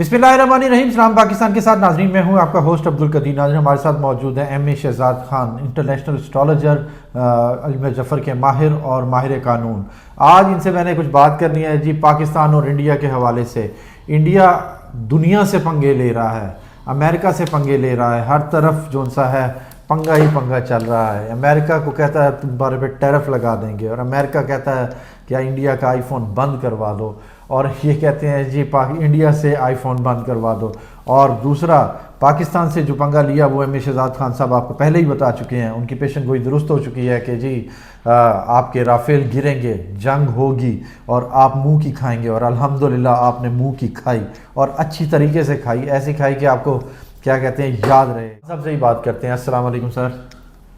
बिस्मिल्लाहिर्रहमानिर्रहीम। सलाम पाकिस्तान के साथ नाजरीन, मैं हूं आपका होस्ट अब्दुल कदीर। नाज़रीन, हमारे साथ मौजूद है M A Shahzad Khan, international astrologer, इल्म जफ़र के माहिर और माहिर कानून। आज इनसे मैंने कुछ बात करनी है जी पाकिस्तान और इंडिया के हवाले से। इंडिया दुनिया से पंगे ले रहा है, अमेरिका से पंगे ले रहा है, हर तरफ जो सा है पंगा ही पंगा चल रहा है। अमेरिका को कहता है तुम्हारे पे टैरिफ लगा देंगे, और अमेरिका कहता है कि इंडिया का आईफोन बंद करवा दो, और ये कहते हैं जी इंडिया से आईफोन बंद करवा दो। और दूसरा, पाकिस्तान से जो पंगा लिया वो एम ए शहजाद खान साहब आपको पहले ही बता चुके हैं, उनकी पेशन गोई दुरुस्त हो चुकी है कि जी आपके राफेल गिरेंगे, जंग होगी और आप मुंह की खाएंगे। और अल्हम्दुलिल्लाह आपने मुंह की खाई, और अच्छी तरीके से खाई, ऐसी खाई कि आपको क्या कहते हैं याद रहे। सबसे ही बात करते हैं। अस्सलाम वालेकुम सर।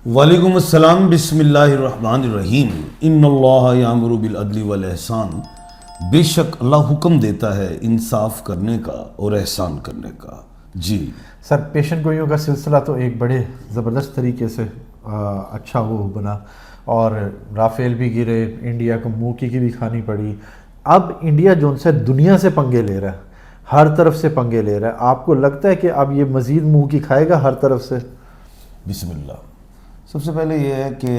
वालेकुम अस्सलाम। बिस्मिल्लाहिर्रहमानिर्रहीम। इन्नल्लाह यामुरु बिल अदली वल एहसान। बेशक अल्लाह हुक्म देता है इंसाफ करने का और एहसान करने का। जी सर, पेशन गोइयों का सिलसिला तो एक बड़े ज़बरदस्त तरीके से अच्छा वो बना, और राफेल भी गिरे, इंडिया को मुँह की भी खानी पड़ी। अब इंडिया जो से दुनिया से पंगे ले रहा है, हर तरफ से पंगे ले रहा है। आपको लगता है कि अब ये मज़ीद मुँह की खाएगा हर तरफ से? बिस्मिल्लाह। सबसे पहले ये है कि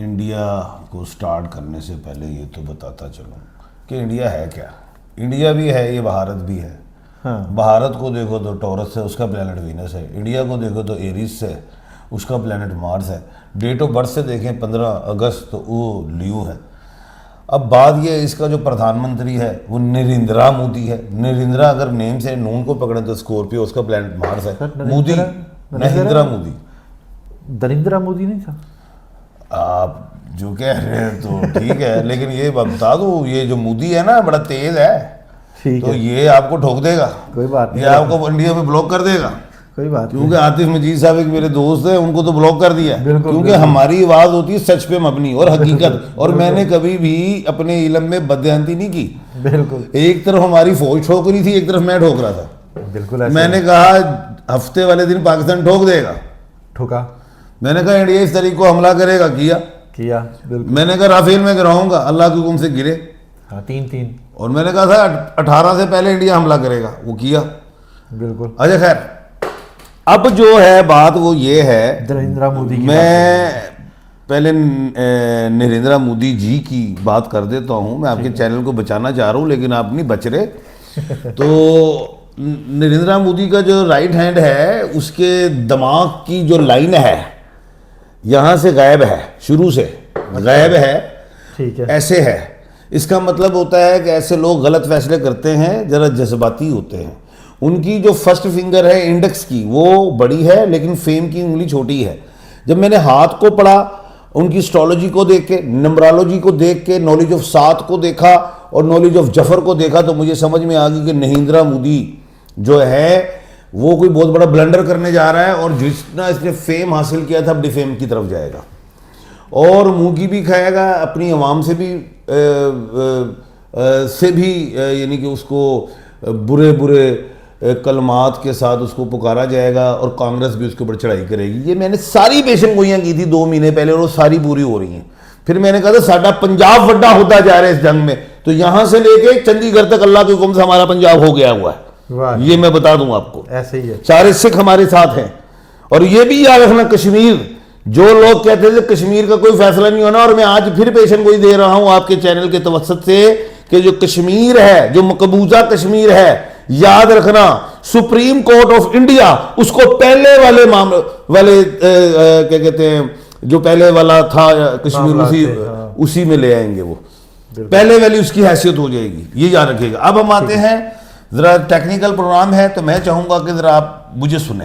इंडिया को स्टार्ट करने से पहले ये तो बताता चलूँ कि इंडिया है क्या। इंडिया भी है, ये भारत भी है। हाँ। भारत को देखो तो टॉरस है, उसका प्लैनेट वीनस है। इंडिया को देखो तो एरीज से, उसका प्लैनेट मार्स है। डेट ऑफ बर्थ से देखें 15 अगस्त तो वो लियो है। अब बात ये है, इसका जो प्रधानमंत्री है वो नरेंद्र मोदी है। नरेंद्र अगर नेम से नून को पकड़े तो स्कॉर्पियो, उसका प्लैनेट मार्स है। मोदी, नरेंद्र मोदी। नरेंद्र मोदी नहीं था? आप जो कह रहे हैं तो ठीक है, लेकिन ये बता दो, ये जो मोदी है ना बड़ा तेज है, ठीक तो है, ये आपको ठोक देगा। कोई बात नहीं, ये आपको इंडिया में ब्लॉक कर देगा। कोई बात नहीं। क्योंकि आतिफ मजीद साहब एक मेरे दोस्त है, उनको तो ब्लॉक कर दिया। बिल्कुल, क्योंकि बिल्कुल। हमारी आवाज होती है सच पे मबनी और हकीकत, और मैंने कभी भी अपने इल्म में बदयांती नहीं की। बिल्कुल, एक तरफ हमारी फौज ठोक रही थी, एक तरफ मैं ठोक रहा था। बिल्कुल ऐसे मैंने कहा हफ्ते वाले दिन पाकिस्तान ठोक देगा। ठोका, मैंने कहा इंडिया इस तरीके को हमला करेगा, किया। बिल्कुल, मैंने कहा राफेल में गिराऊंगा, अल्लाह के हुक्म से गिरे। हाँ, 3-3। और मैंने कहा था 18 से पहले इंडिया हमला करेगा, वो किया। बिल्कुल। अच्छा खैर, अब जो है बात वो ये है, नरेंद्र मोदी की मैं पहले नरेंद्र मोदी जी की बात कर देता हूँ। मैं आपके चैनल को बचाना चाह रहा हूँ, लेकिन आप नहीं बच रहे। तो नरेंद्र मोदी का जो राइट हैंड है, उसके दिमाग की जो लाइन है यहाँ से गायब है, शुरू से गायब है। ठीक है, ऐसे है, इसका मतलब होता है कि ऐसे लोग गलत फैसले करते हैं, जरा जज्बाती होते हैं। उनकी जो फर्स्ट फिंगर है इंडेक्स की, वो बड़ी है, लेकिन फेम की उंगली छोटी है। जब मैंने हाथ को पढ़ा, उनकी एस्ट्रोलॉजी को देख के, नंबरोलॉजी को देख के, नॉलेज ऑफ सात को देखा और नॉलेज ऑफ जफर को देखा, तो मुझे समझ में आ गई कि नरेंद्र मोदी जो है वो कोई बहुत बड़ा ब्लंडर करने जा रहा है, और जितना इसने फेम हासिल किया था अब डिफेम की तरफ जाएगा, और मुंह की भी खाएगा, अपनी आवाम से भी यानी कि उसको बुरे बुरे कलमात के साथ उसको पुकारा जाएगा, और कांग्रेस भी उसके ऊपर चढ़ाई करेगी। ये मैंने सारी पेशन गोइयाँ की थी 2 महीने पहले, और वो सारी पूरी हो रही हैं। फिर मैंने कहा था साडा पंजाब वड्डा होता जा रहा है इस जंग में, तो यहाँ से लेके चंडीगढ़ तक अल्लाह के हुक्म से हमारा पंजाब हो गया हुआ है। ये मैं बता दूं आपको, ऐसे ही है। सारे सिख हमारे साथ हैं। और ये भी याद रखना, कश्मीर, जो लोग कहते थे कश्मीर का कोई फैसला नहीं होना, और मैं आज फिर पेशन गोई दे रहा हूं आपके चैनल के तवसत से कि जो कश्मीर है, जो मकबूजा कश्मीर है, याद रखना सुप्रीम कोर्ट ऑफ इंडिया उसको पहले वाले मामले वाले क्या कहते हैं, जो पहले वाला था कश्मीर, उसी में ले आएंगे। वो पहले वाली उसकी हैसियत हो जाएगी, ये याद रखिएगा। अब हम आते हैं, जरा टेक्निकल प्रोग्राम है, तो मैं चाहूंगा कि जरा आप मुझे सुने।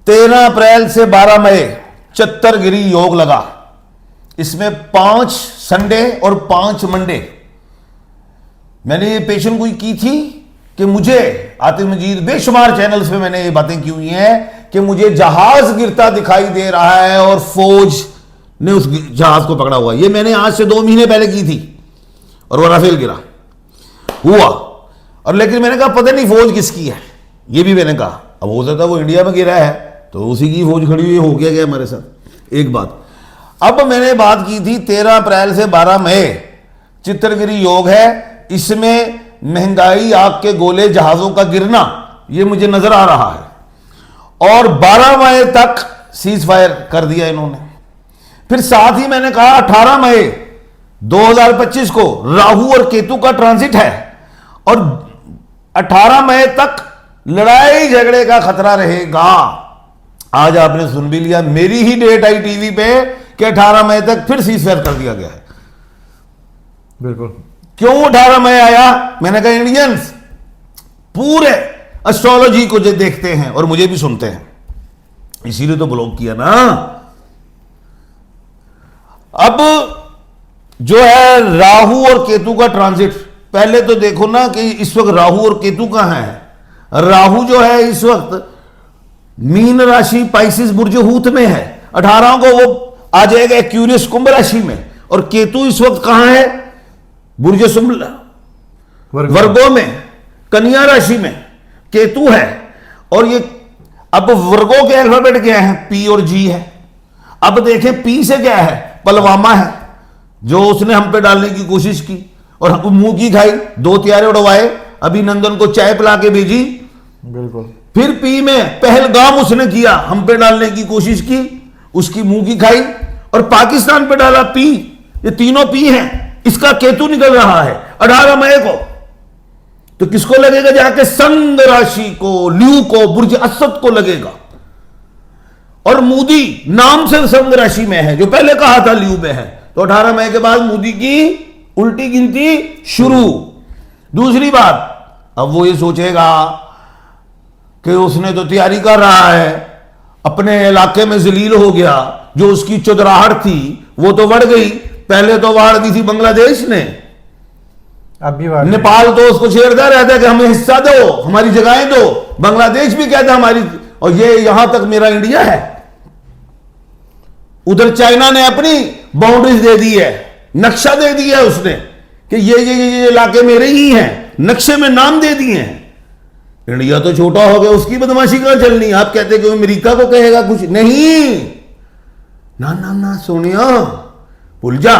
13 अप्रैल से 12 मई चत्तरगिरी योग लगा। इसमें 5 संडे और 5 मंडे। मैंने ये पेशन गोई की थी कि मुझे आतिफ मजीद बेशुमार चैनल्स पे मैंने ये बातें की हुई हैं कि मुझे जहाज गिरता दिखाई दे रहा है और फौज ने उस जहाज को पकड़ा हुआ। ये मैंने आज से 2 महीने पहले की थी, और वो राफेल गिरा हुआ। और लेकिन मैंने कहा पता नहीं फौज किसकी है, ये भी मैंने कहा। अब हो सकता है वो इंडिया में गिरा है तो उसी की फौज खड़ी हुई, हो गया हमारे साथ। एक बात। अब मैंने बात की थी 13 अप्रैल से 12 मई चित्तरगिरी योग है। इसमें महंगाई, आग के गोले, जहाजों का गिरना, ये मुझे नजर आ रहा है। और 12 मई तक सीज फायर कर दिया इन्होंने। फिर साथ ही मैंने कहा 18 मई 2025 को राहु और केतु का ट्रांजिट है और 18 मई तक लड़ाई झगड़े का खतरा रहेगा। आज आपने सुन भी लिया, मेरी ही डेट आई टीवी पे कि 18 मई तक फिर सीज फायर कर दिया गया है। बिल्कुल। क्यों 18 मई आया? मैंने कहा इंडियंस पूरे एस्ट्रोलॉजी को जो देखते हैं और मुझे भी सुनते हैं, इसीलिए तो ब्लॉक किया ना। अब जो है राहु और केतु का ट्रांजिट, पहले तो देखो ना कि इस वक्त राहु और केतु कहां है। राहु जो है इस वक्त मीन राशि पाइसिस बुर्ज हूत में है, 18 को वो आ जाएगा एक्यूरियस कुंभ राशि में। और केतु इस वक्त कहां है? बुर्ज वर्गों में, कन्या राशि में केतु है। और ये अब वर्गों के अल्फाबेट क्या है? पी और जी है। अब देखें पी से क्या है? पलवामा है, जो उसने हम पे डालने की कोशिश की और हमको मुंह की खाई, 2 त्यारे उड़वाए, अभिनंदन को चाय पिला के भेजी। बिल्कुल। फिर पी में पहलगाम उसने किया, हम पे डालने की कोशिश की, उसकी मुंह की खाई। और पाकिस्तान पे डाला पी। ये तीनों पी हैं। इसका केतु निकल रहा है 18 मई को। तो किसको लगेगा? जाके संग राशि को, ल्यू को, बुर्ज असद को लगेगा। और मोदी नाम से संग राशि में है, जो पहले कहा था ल्यू में है। तो 18 मई के बाद मोदी की उल्टी गिनती शुरू। दूसरी बात, अब वो ये सोचेगा कि उसने तो तैयारी कर रहा है, अपने इलाके में जलील हो गया, जो उसकी चुदराहट थी वो तो बढ़ गई। पहले तो वाड़ दी थी बांग्लादेश ने, अब भी नेपाल तो उसको छेड़ता रहता है कि हमें हिस्सा दो, हमारी जगहें दो। बांग्लादेश भी कहता हमारी, और ये यहां तक मेरा इंडिया है। उधर चाइना ने अपनी बाउंड्रीज दे दी है, नक्शा दे दिया है उसने कि ये इलाके मेरे ही हैं, नक्शे में नाम दे दिए हैं। इंडिया तो छोटा हो गया, उसकी बदमाशी कहां चलनी? आप कहते कि अमेरिका को कहेगा कुछ नहीं। ना ना ना सोनिया, भूल जा।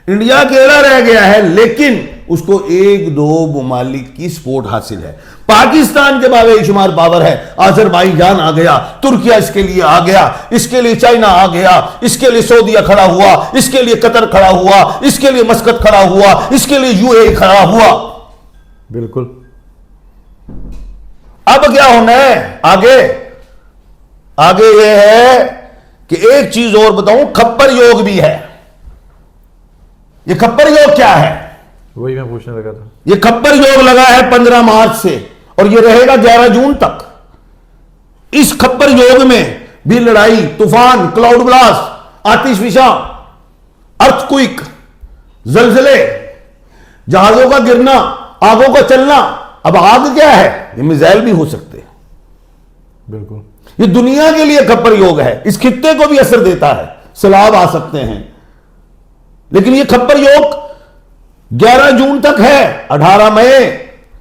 इंडिया अकेला रह गया है, लेकिन उसको 1-2 ममालिक की सपोर्ट हासिल है। पाकिस्तान के बाद बेशुमार पावर है। अजरबैजान आ गया, तुर्किया इसके लिए आ गया, इसके लिए चाइना आ गया, इसके लिए सऊदीया खड़ा हुआ, इसके लिए कतर खड़ा हुआ, इसके लिए मस्कत खड़ा हुआ, इसके लिए यूएई खड़ा हुआ। बिल्कुल। अब क्या होना है आगे? आगे यह है कि एक चीज और बताऊं, खप्पर योग भी है। ये खप्पर योग क्या है? वही मैं पूछने लगा था। ये खप्पर योग लगा है 15 मार्च से और ये रहेगा 11 जून तक। इस खप्पर योग में भी लड़ाई, तूफान, क्लाउड ब्लास्ट, आतिशफिशा, अर्थक्विक, जलजले, जहाजों का गिरना, आगों का चलना। अब आग क्या है? ये मिसाइल भी हो सकते हैं। बिल्कुल। ये दुनिया के लिए खप्पर योग है, इस खित्ते को भी असर देता है, सैलाब आ सकते हैं। लेकिन ये खप्पर योग 11 जून तक है। 18 मई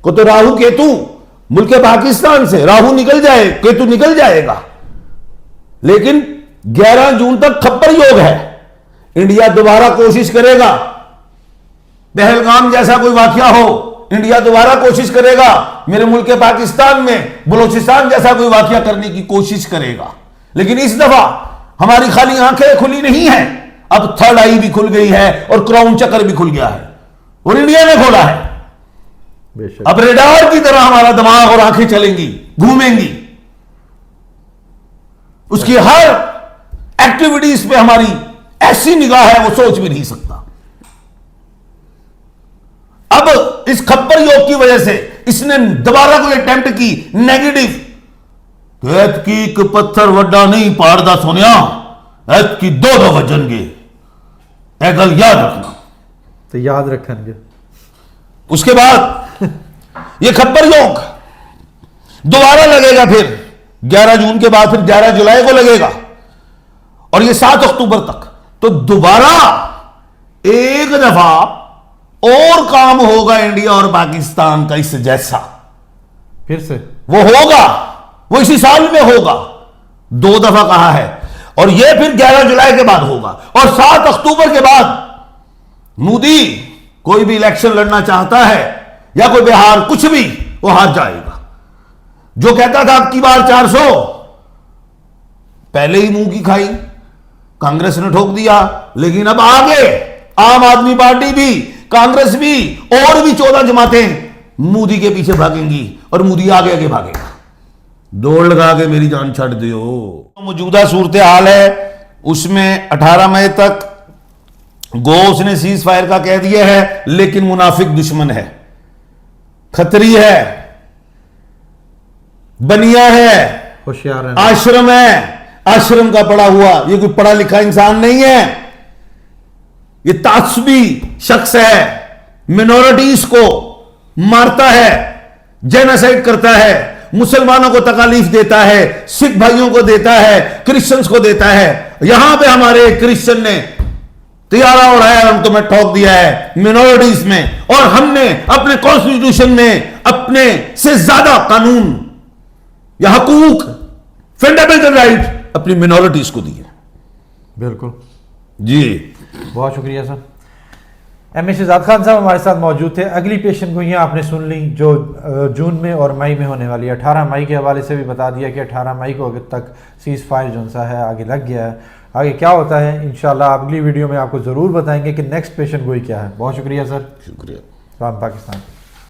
को तो राहु केतु मुल्क पाकिस्तान से राहु निकल जाए, केतु निकल जाएगा, लेकिन 11 जून तक खप्पर योग है। इंडिया दोबारा कोशिश करेगा, पहलगाम जैसा कोई वाकया हो, इंडिया दोबारा कोशिश करेगा, मेरे मुल्क पाकिस्तान में बलूचिस्तान जैसा कोई वाकया करने की कोशिश करेगा। लेकिन इस दफा हमारी खाली आंखें खुली नहीं है, अब थर्ड आई भी खुल गई है और क्राउन चक्र भी खुल गया है और इंडिया ने खोला है। बेशक। अब रेडार की तरह हमारा दिमाग और आंखें चलेंगी, घूमेंगी। उसकी हर एक्टिविटीज पे हमारी ऐसी निगाह है, वो सोच भी नहीं सकता। अब इस खप्पर योग की वजह से इसने दोबारा कोई अटेम्प्ट की नेगेटिव। ऐत की एक पत्थर वड्डा नहीं पाड़दा सोनिया, ऐत की 2 दफा जंगे, एक गल याद रखना। तो याद रखेंगे। उसके बाद ये खप्पर योग दोबारा लगेगा, फिर 11 जून के बाद फिर 11 जुलाई को लगेगा और ये 7 अक्टूबर तक। तो दोबारा एक दफा और काम होगा इंडिया और पाकिस्तान का इस जैसा, फिर से वो होगा, वो इसी साल में होगा। 2 दफा कहा है और ये फिर 11 जुलाई के बाद होगा। और 7 अक्टूबर के बाद मोदी कोई भी इलेक्शन लड़ना चाहता है, या कोई बिहार, कुछ भी, वो हार जाएगा। जो कहता था अब की बार 400, पहले ही मुंह की खाई, कांग्रेस ने ठोक दिया। लेकिन अब आगे आम आदमी पार्टी भी, कांग्रेस भी, और भी 14 जमातें मोदी के पीछे भागेंगी और मोदी आगे आगे भागेगा। दौड़ लगा के मेरी जान छाड़ दियो। मौजूदा सूरत हाल है उसमें 18 मई तक गो उसने सीज फायर का कह दिया है, लेकिन मुनाफिक दुश्मन है, खतरी है, बनिया है, होशियार है, आश्रम है, आश्रम का पढ़ा हुआ, ये कोई पढ़ा लिखा इंसान नहीं है, ये तासबी शख्स है, मिनोरिटीज को मारता है, जेनोसाइड करता है, मुसलमानों को तकालीफ देता है, सिख भाइयों को देता है, क्रिश्चियंस को देता है। यहां पे हमारे क्रिश्चियन ने तियारा उड़ाया, हम तुम्हें ठोक दिया है मिनोरिटीज में, और हमने अपने कॉन्स्टिट्यूशन में अपने से ज्यादा कानून या हकूक, फंडामेंटल राइट अपनी मिनोरिटीज को दिए। बिल्कुल जी, बहुत शुक्रिया सर। एम शहजाद खान साहब हमारे साथ मौजूद थे। अगली पेशन गोइयाँ आपने सुन ली जो जून में और मई में होने वाली है। 18 मई के हवाले से भी बता दिया कि 18 मई को अभी तक सीज़ फायर जो सा है आगे लग गया है। आगे क्या होता है इंशाल्लाह अगली वीडियो में आपको ज़रूर बताएंगे कि नेक्स्ट पेशन गोई क्या है। बहुत शुक्रिया सर। शुक्रिया। सलाम पाकिस्तान।